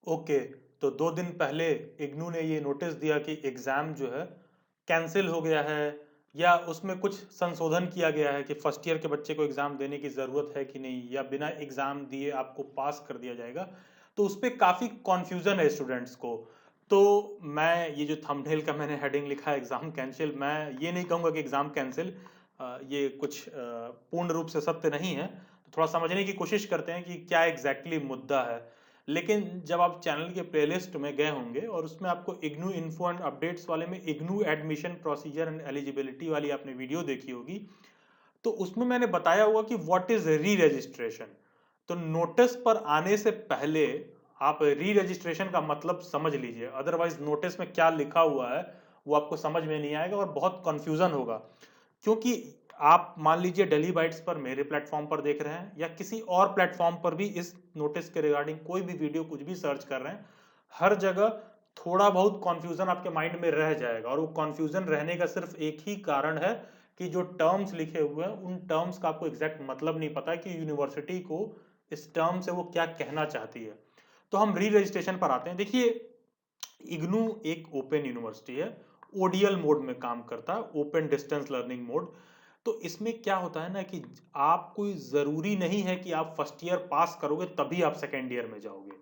Okay, तो 2 दिन पहले इग्नू ने ये नोटिस दिया कि एग्ज़ाम जो है कैंसिल हो गया है, या उसमें कुछ संशोधन किया गया है कि फर्स्ट ईयर के बच्चे को एग्ज़ाम देने की ज़रूरत है कि नहीं, या बिना एग्ज़ाम दिए आपको पास कर दिया जाएगा। तो उस पे काफ़ी कन्फ्यूज़न है स्टूडेंट्स को। तो मैं ये जो थंबनेल का मैंने हेडिंग लिखा है एग्ज़ाम कैंसिल, मैं ये नहीं कहूँगा कि एग्ज़ाम कैंसिल, ये कुछ पूर्ण रूप से सत्य नहीं है। तो थोड़ा समझने की कोशिश करते हैं कि क्या एग्ज़ैक्टली मुद्दा है। लेकिन जब आप चैनल के प्लेलिस्ट में गए होंगे और उसमें आपको इग्नू इन्फो एंड अपडेट्स वाले में IGNOU admission procedure and eligibility वाली आपने वीडियो देखी होगी, तो उसमें मैंने बताया हुआ कि व्हाट इज री रजिस्ट्रेशन। तो नोटिस पर आने से पहले आप री रजिस्ट्रेशन का मतलब समझ लीजिए, अदरवाइज नोटिस में क्या लिखा हुआ है वो आपको समझ में नहीं आएगा और बहुत कंफ्यूजन होगा। क्योंकि आप मान लीजिए डेली बाइट्स पर मेरे प्लेटफॉर्म पर देख रहे हैं या किसी और प्लेटफॉर्म पर भी इस नोटिस के रिगार्डिंग कोई भी वीडियो कुछ भी सर्च कर रहे हैं, हर जगह थोड़ा बहुत कॉन्फ्यूजन आपके माइंड में रह जाएगा। और वो कॉन्फ्यूजन रहने का सिर्फ एक ही कारण है कि जो टर्म्स लिखे हुए हैं उन टर्म्स का आपको एग्जैक्ट मतलब नहीं पता कि यूनिवर्सिटी को इस टर्म से वो क्या कहना चाहती है। तो हम री रजिस्ट्रेशन पर आते हैं। देखिए, इग्नू एक ओपन यूनिवर्सिटी है, ओडीएल मोड में काम करता है, ओपन डिस्टेंस लर्निंग मोड। तो इसमें क्या होता है ना कि आप कोई ज़रूरी नहीं है कि आप फर्स्ट ईयर पास करोगे तभी आप सेकेंड ईयर में जाओगे।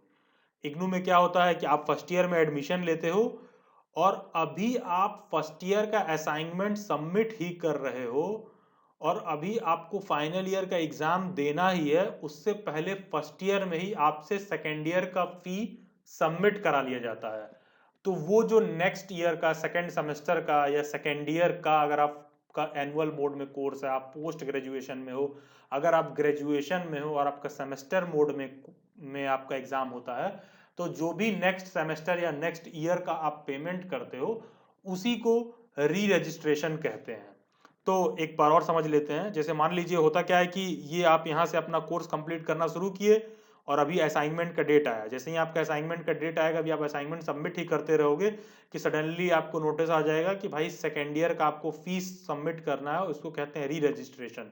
इग्नू में क्या होता है कि आप फर्स्ट ईयर में एडमिशन लेते हो और अभी आप फर्स्ट ईयर का असाइनमेंट सबमिट ही कर रहे हो, और अभी आपको फाइनल ईयर का एग्जाम देना ही है, उससे पहले फर्स्ट ईयर में ही आपसे सेकेंड ईयर का फी सबमिट करा लिया जाता है। तो वो जो नेक्स्ट ईयर का सेकेंड सेमेस्टर का या सेकेंड ईयर का, अगर आपका एनुअल मोड में कोर्स है, आप पोस्ट ग्रेजुएशन में हो, अगर आप ग्रेजुएशन में हो और आपका सेमेस्टर मोड में आपका एग्जाम होता है, तो जो भी नेक्स्ट सेमेस्टर या नेक्स्ट ईयर का आप पेमेंट करते हो उसी को री रजिस्ट्रेशन कहते हैं। तो एक बार और समझ लेते हैं। जैसे मान लीजिए होता क्या है कि ये आप यहाँ से अपना कोर्स कंप्लीट करना शुरू किए और अभी असाइनमेंट का डेट आया। जैसे ही आपका असाइनमेंट का डेट आएगा, अभी आप असाइनमेंट सबमिट ही करते रहोगे कि सडनली आपको नोटिस आ जाएगा कि भाई सेकेंड ईयर का आपको फीस सबमिट करना है, उसको कहते हैं री रजिस्ट्रेशन।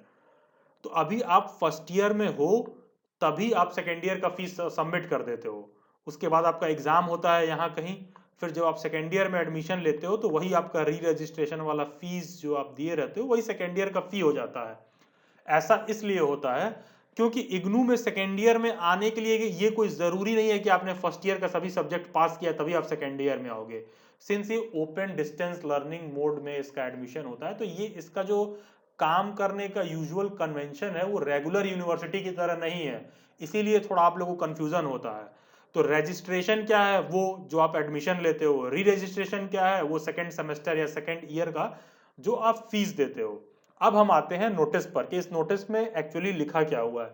तो अभी आप फर्स्ट ईयर में हो तभी आप सेकेंड ईयर का फीस सबमिट कर देते हो। उसके बाद आपका एग्जाम होता है यहाँ कहीं, फिर जब आप सेकेंड ईयर में एडमिशन लेते हो तो वही आपका री रजिस्ट्रेशन वाला फीस जो आप दिए रहते हो वही सेकेंड ईयर का फी हो जाता है। ऐसा इसलिए होता है क्योंकि इग्नू में सेकेंड ईयर में आने के लिए ये कोई जरूरी नहीं है कि आपने फर्स्ट ईयर का सभी सब्जेक्ट पास किया तभी आप सेकेंड ईयर में आओगे। सिंस ये ओपन डिस्टेंस लर्निंग मोड में इसका एडमिशन होता है, तो ये इसका जो काम करने का यूजुअल कन्वेंशन है वो रेगुलर यूनिवर्सिटी की तरह नहीं है। इसीलिए थोड़ा आप लोगों को कंफ्यूजन होता है। तो रजिस्ट्रेशन क्या है, वो जो आप एडमिशन लेते हो। री रजिस्ट्रेशन क्या है, वो सेकेंड सेमेस्टर या सेकेंड ईयर का जो आप फीस देते हो। अब हम आते हैं नोटिस पर कि इस नोटिस में एक्चुअली लिखा क्या हुआ है।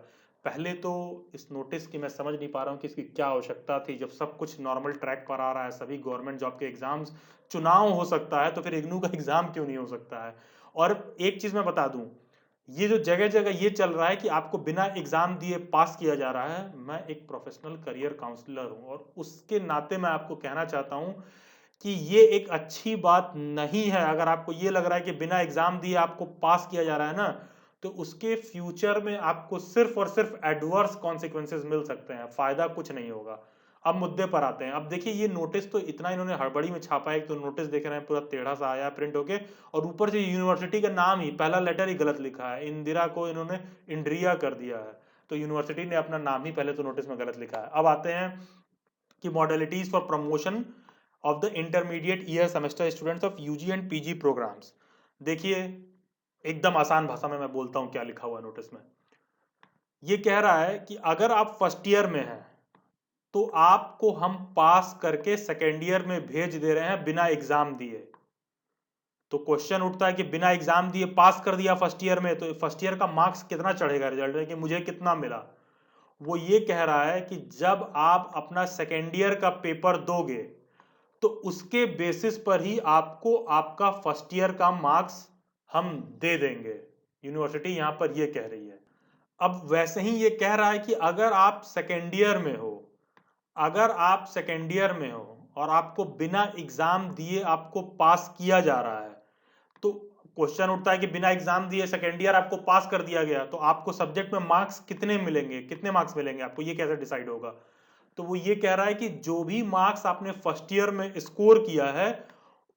पहले तो इस नोटिस की मैं समझ नहीं पा रहा हूँ कि इसकी क्या आवश्यकता थी, जब सब कुछ नॉर्मल ट्रैक पर आ रहा है, सभी गवर्नमेंट जॉब के एग्जाम्स, चुनाव हो सकता है, तो फिर इग्नू का एग्जाम क्यों नहीं हो सकता है। और एक चीज मैं बता दूं, ये जो जगह जगह ये चल रहा है कि आपको बिना एग्जाम दिए पास किया जा रहा है, मैं एक प्रोफेशनल करियर काउंसलर हूं और उसके नाते मैं आपको कहना चाहता हूं कि ये एक अच्छी बात नहीं है। अगर आपको ये लग रहा है कि बिना एग्जाम दिए आपको पास किया जा रहा है ना, तो उसके फ्यूचर में आपको सिर्फ और सिर्फ एडवर्स कॉन्सिक्वेंसेज मिल सकते हैं, फायदा कुछ नहीं होगा। अब मुद्दे पर आते हैं। अब देखिए, ये नोटिस तो इतना इन्होंने हड़बड़ी में छापा है, तो नोटिस देख रहे हैं पूरा टेढ़ा सा आया प्रिंट होके, और ऊपर से यूनिवर्सिटी का नाम ही, पहला लेटर ही गलत लिखा है। इंदिरा को इन्होंने इंड्रिया कर दिया है। तो यूनिवर्सिटी ने अपना नाम ही पहले तो नोटिस में गलत लिखा है। अब आते हैं कि modalities for promotion of the intermediate year semester students of UG and PG programmes. देखिए, एकदम आसान भाषा में मैं बोलता हूं क्या लिखा हुआ है नोटिस में। ये कह रहा है कि अगर आप फर्स्ट ईयर में हैं तो आपको हम पास करके सेकेंड ईयर में भेज दे रहे हैं बिना एग्जाम दिए। तो क्वेश्चन उठता है कि बिना एग्जाम दिए पास कर दिया फर्स्ट ईयर में, तो फर्स्ट ईयर का मार्क्स कितना चढ़ेगा रिजल्ट में, कि मुझे कितना मिला। वो ये कह रहा है कि जब आप अपना सेकेंड ईयर का पेपर दोगे तो उसके बेसिस पर ही आपको आपका फर्स्ट ईयर का मार्क्स हम दे देंगे। यूनिवर्सिटी यहां पर यह कह रही है। अब वैसे ही ये कह रहा है कि अगर आप सेकेंड ईयर में हो, अगर आप सेकेंड ईयर में हो और आपको बिना एग्जाम दिए आपको पास किया जा रहा है, तो क्वेश्चन उठता है कि बिना एग्जाम दिए सेकेंड ईयर आपको पास कर दिया गया, तो आपको सब्जेक्ट में मार्क्स कितने मिलेंगे, कितने मार्क्स मिलेंगे आपको, ये कैसे डिसाइड होगा। तो वो ये कह रहा है कि जो भी मार्क्स आपने फर्स्ट ईयर में स्कोर किया है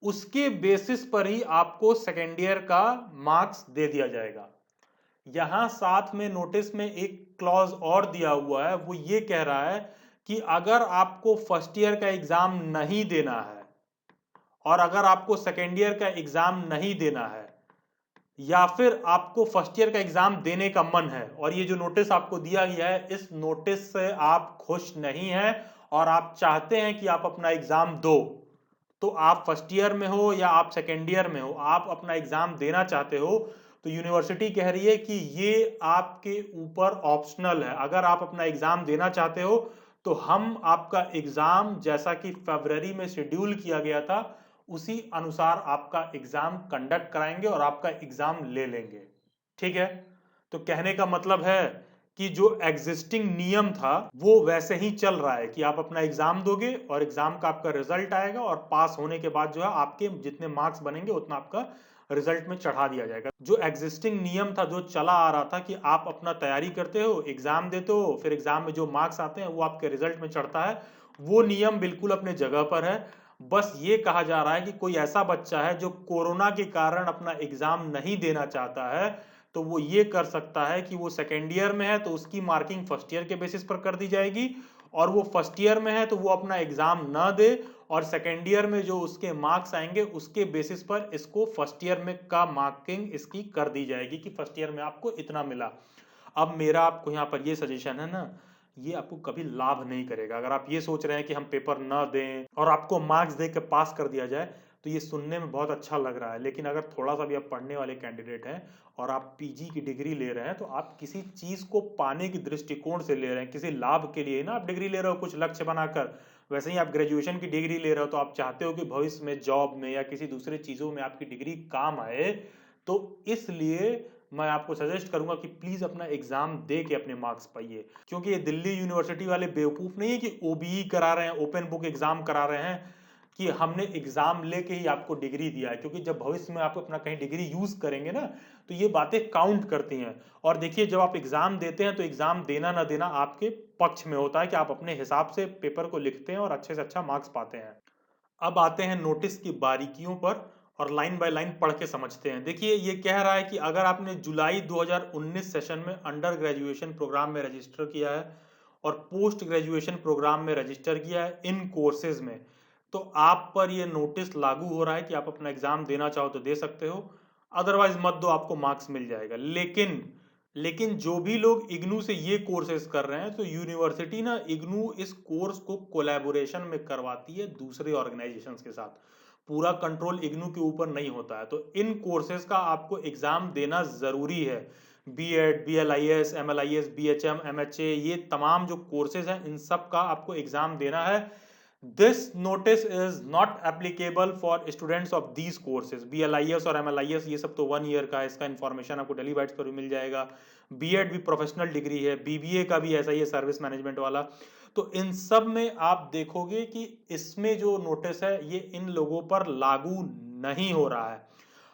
उसके बेसिस पर ही आपको सेकेंड ईयर का मार्क्स दे दिया जाएगा। यहां साथ में नोटिस में एक क्लॉज और दिया हुआ है, वो ये कह रहा है कि अगर आपको फर्स्ट ईयर का एग्जाम नहीं देना है और अगर आपको सेकेंड ईयर का एग्जाम नहीं देना है या फिर आपको फर्स्ट ईयर का एग्जाम देने का मन है और ये जो नोटिस आपको दिया गया है इस नोटिस से आप खुश नहीं हैं और आप चाहते हैं कि आप अपना एग्जाम दो, तो आप फर्स्ट ईयर में हो या आप सेकेंड ईयर में हो, आप अपना एग्जाम देना चाहते हो, तो यूनिवर्सिटी कह रही है कि ये आपके ऊपर ऑप्शनल है। अगर आप अपना एग्जाम देना चाहते हो तो हम आपका एग्जाम जैसा कि फरवरी में शेड्यूल किया गया था उसी अनुसार आपका एग्जाम कंडक्ट कराएंगे और आपका एग्जाम ले लेंगे। ठीक है, तो कहने का मतलब है कि जो एग्जिस्टिंग नियम था वो वैसे ही चल रहा है कि आप अपना एग्जाम दोगे और एग्जाम का आपका रिजल्ट आएगा और पास होने के बाद जो है आपके जितने मार्क्स बनेंगे उतना आपका रिजल्ट में चढ़ा दिया जाएगा। जो एग्जिस्टिंग नियम था, जो चला आ रहा था कि आप अपना तैयारी करते हो, एग्जाम देते हो, फिर एग्जाम में जो मार्क्स आते हैं वो आपके रिजल्ट में चढ़ता है, वो नियम बिल्कुल अपने जगह पर है। बस ये कहा जा रहा है कि कोई ऐसा बच्चा है जो कोरोना के कारण अपना एग्जाम नहीं देना चाहता है तो वो ये कर सकता है कि वो सेकेंड ईयर में है तो उसकी मार्किंग फर्स्ट ईयर के बेसिस पर कर दी जाएगी, और वो फर्स्ट ईयर में है तो वो अपना एग्जाम ना दे और सेकेंड ईयर में जो उसके मार्क्स आएंगे उसके बेसिस पर इसको फर्स्ट ईयर में का मार्किंग इसकी कर दी जाएगी कि फर्स्ट ईयर में आपको इतना मिला। अब मेरा आपको यहाँ पर ये सजेशन है ना, ये आपको कभी लाभ नहीं करेगा। अगर आप ये सोच रहे हैं कि हम पेपर ना दें और आपको मार्क्स दे के पास कर दिया जाए तो ये सुनने में बहुत अच्छा लग रहा है, लेकिन अगर थोड़ा सा भी आप पढ़ने वाले कैंडिडेट हैं और आप पीजी की डिग्री ले रहे हैं तो आप किसी चीज को पाने की दृष्टिकोण से ले रहे हैं, किसी लाभ के लिए ना आप डिग्री ले रहे हो कुछ लक्ष्य बनाकर। वैसे ही आप ग्रेजुएशन की डिग्री ले रहे हो तो आप चाहते हो कि भविष्य में जॉब में या किसी दूसरे चीजों में आपकी डिग्री काम आए। तो इसलिए मैं आपको सजेस्ट करूंगा कि प्लीज अपना एग्जाम दे के अपने मार्क्स पाइए, क्योंकि ये दिल्ली यूनिवर्सिटी वाले बेवकूफ नहीं है कि ओबीई करा रहे हैं, ओपन बुक एग्जाम करा रहे हैं कि हमने एग्जाम लेके ही आपको डिग्री दिया है, क्योंकि जब भविष्य में आप अपना कहीं डिग्री यूज करेंगे ना तो ये बातें काउंट करती हैं। और देखिए जब आप एग्जाम देते हैं तो एग्जाम देना ना देना आपके पक्ष में होता है कि आप अपने हिसाब से पेपर को लिखते हैं और अच्छे से अच्छा मार्क्स पाते हैं। अब आते हैं नोटिस की बारीकियों पर और लाइन बाय लाइन पढ़ के समझते हैं। देखिए ये कह रहा है कि अगर आपने जुलाई 2019 सेशन में अंडर ग्रेजुएशन प्रोग्राम में रजिस्टर किया है और पोस्ट ग्रेजुएशन प्रोग्राम में रजिस्टर किया है इन कोर्सेज में, तो आप पर ये नोटिस लागू हो रहा है कि आप अपना एग्जाम देना चाहो तो दे सकते हो, अदरवाइज मत दो, आपको मार्क्स मिल जाएगा। लेकिन जो भी लोग इग्नू से ये कोर्सेज कर रहे हैं तो यूनिवर्सिटी ना इग्नू इस कोर्स को कोलैबोरेशन में करवाती है दूसरे ऑर्गेनाइजेशंस के साथ, पूरा कंट्रोल इग्नू के ऊपर नहीं होता है। तो इन कोर्सेज का आपको एग्जाम देना जरूरी है। BEd, BLIS, MLIS, BHM, MHA, ये तमाम जो कोर्सेज हैं इन सब का आपको एग्जाम देना है। This notice is not applicable for students of these courses. BLIS और एमएलआईएस ये सब तो 1 ईयर का है, इसका इन्फॉर्मेशन आपको डेली बाइट्स पर भी मिल जाएगा। बीएड भी प्रोफेशनल डिग्री है, बीबीए का भी ऐसा ही है सर्विस मैनेजमेंट वाला। तो इन सब में आप देखोगे कि इसमें जो नोटिस है ये इन लोगों पर लागू नहीं हो रहा है।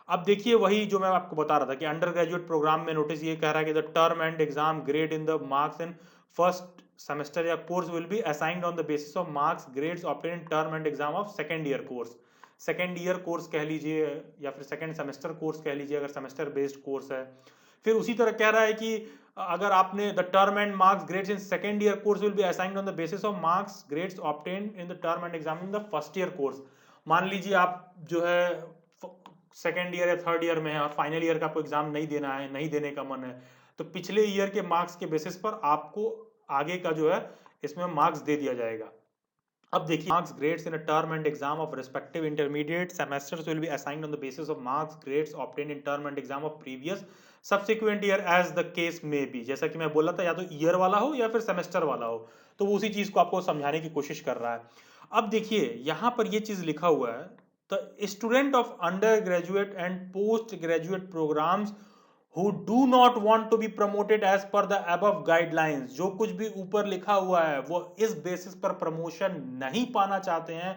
अब देखिए वही जो मैं आपको बता रहा था कि अंडर ग्रेजुएट प्रोग्राम में नोटिस ये कह रहा है कि the term end exam grade in the marks in first semester या course will be assigned on the basis of marks grades obtain in term end exam of second year course. Second year course कह लीजिए या फिर second semester course कह लीजिए अगर semester based course है। फिर उसी तरह कह रहा है कि अगर आपने the term and marks grades in second year course will be assigned on the basis of marks grades obtain in the term end exam in the first year course. मान लीजिए आप जो है सेकेंड ईयर या third year में है और final year का आपको एग्जाम नहीं देना है, नहीं देने का मन है, तो पिछले ईयर के मार्क्स के बेसिस पर आपको आगे का जो है इसमें मार्क्स दे दिया जाएगा। अब देखिए marks grades in a term end exam of respective intermediate semesters will be assigned on the basis of marks grades obtained in term end exam of previous subsequent year as the case may be. जैसा कि मैं बोला था या तो year वाला हो या फिर सेमेस्टर वाला हो, तो वो उसी चीज को आपको समझाने की कोशिश कर रहा है। अब देखिए यहां पर ये चीज लिखा हुआ है, the student of undergraduate and postgraduate programs who do not want to be promoted as per the above guidelines, जो कुछ भी ऊपर लिखा हुआ है वो इस बेसिस पर प्रमोशन नहीं पाना चाहते हैं,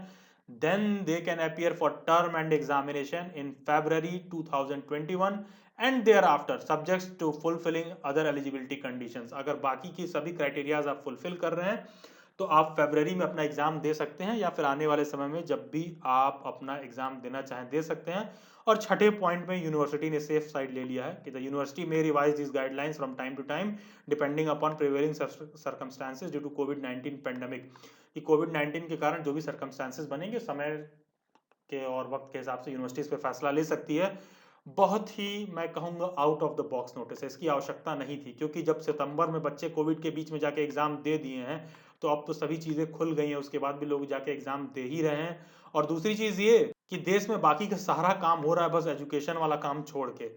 then they can appear for term and examination in February 2021 and thereafter subject to fulfilling other eligibility conditions। अगर बाकी की सभी क्राइटेरियाज आप फुलफिल कर रहे हैं तो आप फरवरी में अपना एग्ज़ाम दे सकते हैं या फिर आने वाले समय में जब भी आप अपना एग्ज़ाम देना चाहें दे सकते हैं। और छठे पॉइंट में यूनिवर्सिटी ने सेफ साइड ले लिया है कि द यूनिवर्सिटी में revise this guidelines from time to time depending upon prevailing circumstances due to कोविड-19 पेंडेमिक। कि कोविड-19 के कारण जो भी सर्कमस्टांसेस बनेंगे समय के और वक्त के हिसाब से यूनिवर्सिटी इस पे फैसला ले सकती है। बहुत ही मैं कहूँगा out of the box notice है, इसकी आवश्यकता नहीं थी क्योंकि जब सितंबर में बच्चे कोविड के बीच में जाके एग्ज़ाम दे दिए हैं, तो अब तो सभी चीज़ें खुल गई हैं, उसके बाद भी लोग जाके एग्ज़ाम दे ही रहे हैं। और दूसरी चीज़ ये कि देश में बाकी का सारा काम हो रहा है बस एजुकेशन वाला काम छोड़ के।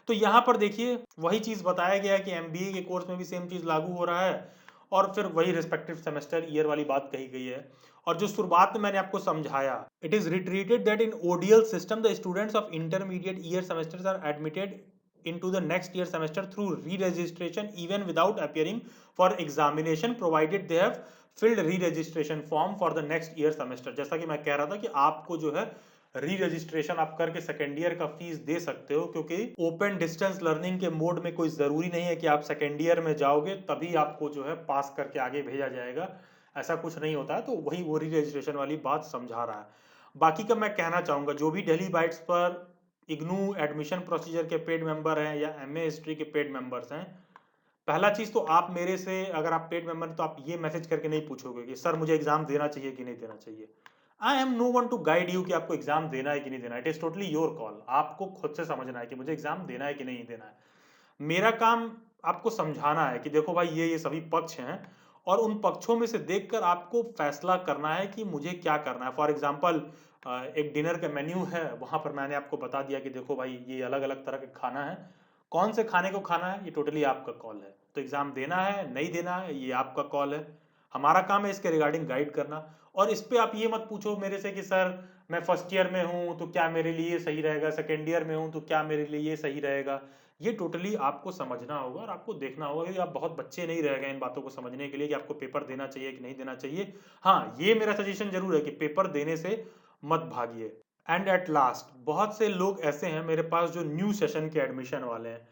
तो यहाँ पर देखिए वही चीज़ बताया गया है कि एमबीए के कोर्स में भी सेम चीज़ लागू हो रहा है और फिर वही रिस्पेक्टिव सेमेस्टर ईयर वाली बात कही गई है। और जो शुरुआत में मैंने आपको समझाया, it is retreated that in ODL system the students of intermediate year semesters are admitted into the next year semester through re-registration even without appearing for examination provided they have filled re-registration form for the next year semester। जैसा कि मैं कह रहा था कि आपको जो है री रजिस्ट्रेशन आप करके सेकेंड ईयर का फीस दे सकते हो क्योंकि ओपन डिस्टेंस लर्निंग के मोड में कोई ज़रूरी नहीं है कि आप सेकेंड ईयर में जाओगे तभी आपको जो है पास करके आगे भेजा जाएगा। ऐसा कुछ नहीं होता है। तो वही वो री रजिस्ट्रेशन वाली बात समझा रहा है। बाकी का मैं कहना चाहूँगा जो भी डेली बाइट्स पर इग्नू एडमिशन प्रोसीजर के पेड मेंबर हैं या एमए हिस्ट्री के पेड मेंबर्स हैं, पहला चीज़ तो आप मेरे से अगर आप पेड मेंबर तो आप ये मैसेज करके नहीं पूछोगे कि सर मुझे एग्जाम देना चाहिए कि नहीं देना चाहिए। I am no one to guide you कि आपको एग्जाम देना है कि नहीं देना है। It is totally your call. आपको खुद से समझना है कि मुझे एग्जाम देना है कि नहीं देना है। मेरा काम आपको समझाना है कि देखो भाई ये सभी पक्ष हैं और उन पक्षों में से देखकर आपको फैसला करना है कि मुझे क्या करना है। फॉर एग्जाम्पल एक डिनर का मेन्यू है, वहाँ पर मैंने आपको बता दिया कि देखो भाई ये अलग अलग तरह का खाना है, कौन से खाने को खाना है ये टोटली आपका कॉल है। तो एग्ज़ाम देना है नहीं देना है ये आपका कॉल है। हमारा काम है इसके रिगार्डिंग गाइड करना। और इस पे आप ये मत पूछो मेरे से कि सर मैं फर्स्ट ईयर में हूँ तो क्या मेरे लिए सही रहेगा, सेकेंड ईयर में हूँ तो क्या मेरे लिए ये सही रहेगा। ये टोटली आपको समझना होगा और आपको देखना होगा कि आप बहुत बच्चे नहीं रह गए इन बातों को समझने के लिए कि आपको पेपर देना चाहिए कि नहीं देना चाहिए। हाँ, ये मेरा सजेशन जरूर है कि पेपर देने से मत भागिए। एंड एट लास्ट बहुत से लोग ऐसे हैं मेरे पास जो न्यू सेशन के एडमिशन वाले हैं,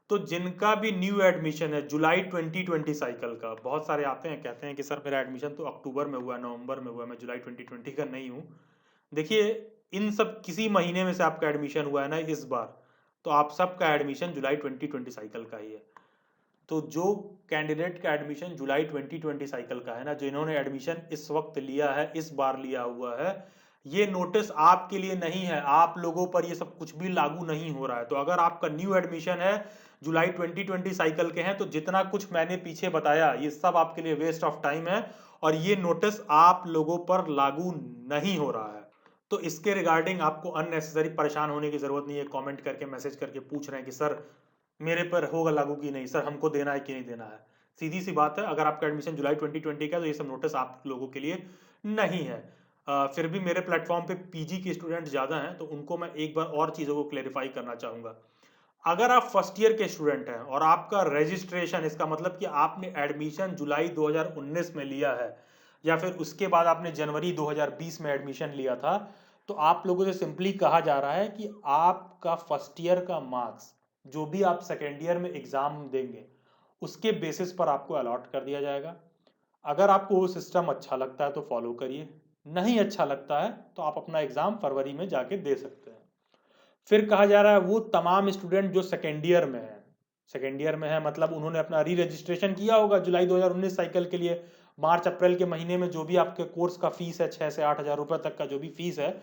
तो जिनका भी न्यू एडमिशन है जुलाई 2020 साइकिल का, बहुत सारे आते हैं कहते हैं कि सर मेरा एडमिशन तो अक्टूबर में हुआ, नवंबर में हुआ, मैं जुलाई 2020 का नहीं हूँ। देखिए इन सब किसी महीने में से आपका एडमिशन हुआ है ना इस बार, तो आप सबका एडमिशन जुलाई 2020 साइकिल का ही है। तो जो कैंडिडेट का एडमिशन जुलाई 2020 साइकिल का है ना, जो इन्होंने एडमिशन इस वक्त लिया है, इस बार लिया हुआ है, ये नोटिस आपके लिए नहीं है। आप लोगों पर ये सब कुछ भी लागू नहीं हो रहा है। तो अगर आपका न्यू एडमिशन है जुलाई 2020 साइकिल के हैं तो जितना कुछ मैंने पीछे बताया ये सब आपके लिए वेस्ट ऑफ टाइम है और ये नोटिस आप लोगों पर लागू नहीं हो रहा है। तो इसके रिगार्डिंग आपको अननेसेसरी परेशान होने की जरूरत नहीं है। कमेंट करके मैसेज करके पूछ रहे हैं कि सर मेरे पर होगा लागू कि नहीं, सर हमको देना है कि नहीं देना है। सीधी सी बात है, अगर आपका एडमिशन जुलाई 2020 का है तो ये सब नोटिस आप लोगों के लिए नहीं है। फिर भी मेरे प्लेटफॉर्म पे पीजी के स्टूडेंट ज़्यादा हैं तो उनको मैं एक बार और चीज़ों को क्लेरिफाई करना चाहूँगा। अगर आप फर्स्ट ईयर के स्टूडेंट हैं और आपका रजिस्ट्रेशन, इसका मतलब कि आपने एडमिशन जुलाई 2019 में लिया है या फिर उसके बाद आपने जनवरी 2020 में एडमिशन लिया था, तो आप लोगों से सिंपली कहा जा रहा है कि आपका फर्स्ट ईयर का मार्क्स जो भी आप सेकेंड ईयर में एग्जाम देंगे उसके बेसिस पर आपको अलॉट कर दिया जाएगा। अगर आपको वो सिस्टम अच्छा लगता है तो फॉलो करिए, नहीं अच्छा लगता है तो आप अपना एग्जाम फरवरी में जाके दे सकते हैं। फिर कहा जा रहा है वो तमाम स्टूडेंट जो सेकेंड ईयर में है, सेकेंड ईयर में है मतलब उन्होंने अपना री रजिस्ट्रेशन किया होगा जुलाई 2019 साइकिल के लिए। मार्च अप्रैल के महीने में जो भी आपके कोर्स का फीस है 6 से 8 हज़ार रुपए तक का जो भी फीस है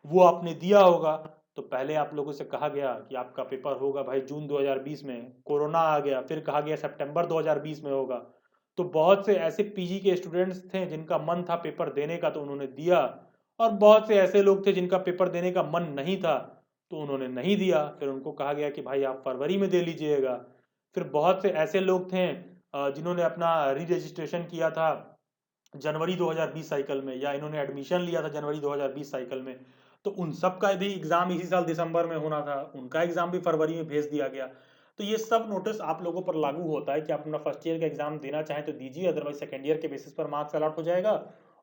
वो आपने दिया होगा। तो पहले आप लोगों से कहा गया कि आपका पेपर होगा भाई जून 2020 में, कोरोना आ गया, फिर कहा गया सितंबर 2020 में होगा। तो बहुत से ऐसे पीजी के स्टूडेंट्स थे जिनका मन था पेपर देने का तो उन्होंने दिया, और बहुत से ऐसे लोग थे जिनका पेपर देने का मन नहीं था तो उन्होंने नहीं दिया। फिर उनको कहा गया कि भाई आप फरवरी में दे लीजिएगा। फिर बहुत से ऐसे लोग थे जिन्होंने अपना री रजिस्ट्रेशन किया था जनवरी 2020 साइकिल में, या इन्होंने एडमिशन लिया था जनवरी 2020 साइकिल में, तो उन सब का भी एग्जाम इसी साल दिसंबर में होना था, उनका एग्जाम भी फरवरी में भेज दिया गया। तो ये सब नोटिस आप लोगों पर लागू होता है कि आप अपना फर्स्ट ईयर का एग्जाम देना चाहें तो दीजिए, अदरवाइज सेकेंड ईयर के बेसिस पर मार्क्स अलॉट हो जाएगा।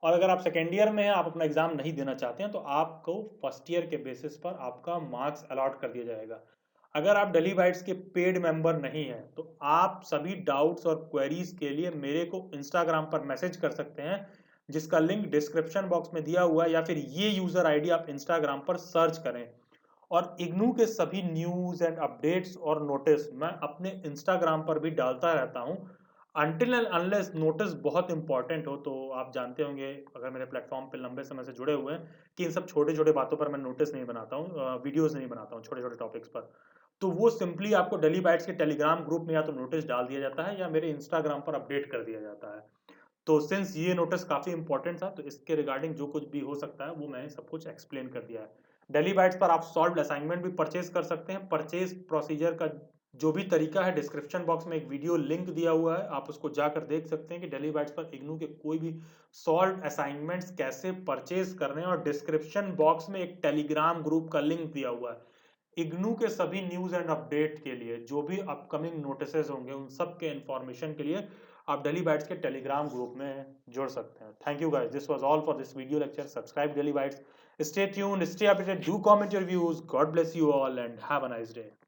और अगर आप सेकेंड ईयर में हैं, आप अपना एग्जाम नहीं देना चाहते हैं, तो आपको फर्स्ट ईयर के बेसिस पर आपका मार्क्स अलॉट कर दिया जाएगा। अगर आप डेली बाइट्स के पेड मेंबर नहीं हैं तो आप सभी डाउट्स और क्वेरीज के लिए मेरे को इंस्टाग्राम पर मैसेज कर सकते हैं, जिसका लिंक डिस्क्रिप्शन बॉक्स में दिया हुआ है, या फिर ये यूजर आईडी आप इंस्टाग्राम पर सर्च करें। और इग्नू के सभी न्यूज एंड अपडेट्स और नोटिस मैं अपने इंस्टाग्राम पर भी डालता रहता हूँ। अनटिल एंड अनलेस नोटिस बहुत इंपॉर्टेंट हो, तो आप जानते होंगे अगर मेरे प्लेटफॉर्म पे लंबे समय से जुड़े हुए हैं कि इन सब छोटे छोटे बातों पर मैं नोटिस नहीं बनाता हूँ, वीडियोस नहीं बनाता हूँ छोटे छोटे टॉपिक्स पर। तो वो सिंपली आपको डेली बाइट्स के टेलीग्राम ग्रुप में या तो नोटिस डाल दिया जाता है या मेरे इंस्टाग्राम पर अपडेट कर दिया जाता है। तो सिंस ये नोटिस काफ़ी इंपॉर्टेंट था, तो इसके रिगार्डिंग जो कुछ भी हो सकता है वो मैंने सब कुछ एक्सप्लेन कर दिया है। डेली बाइट्स पर आप सॉल्व्ड असाइनमेंट भी परचेज कर सकते हैं। परचेज प्रोसीजर का जो भी तरीका है, डिस्क्रिप्शन बॉक्स में एक वीडियो लिंक दिया हुआ है, आप उसको जाकर देख सकते हैं कि डेली बाइट्स पर इग्नू के कोई भी सॉल्व्ड असाइनमेंट्स कैसे परचेज करने हैं। और डिस्क्रिप्शन बॉक्स में एक टेलीग्राम ग्रुप का लिंक दिया हुआ है। इग्नू के सभी न्यूज एंड अपडेट के लिए, जो भी अपकमिंग नोटिसेस होंगे उन सब के इंफॉर्मेशन के लिए आप डेली बाइट्स के टेलीग्राम ग्रुप में जुड़ सकते हैं। Thank you guys, this was all for this video lecture. Subscribe daily bytes, stay tuned, stay updated, do comment your views. God bless you all and have a nice day.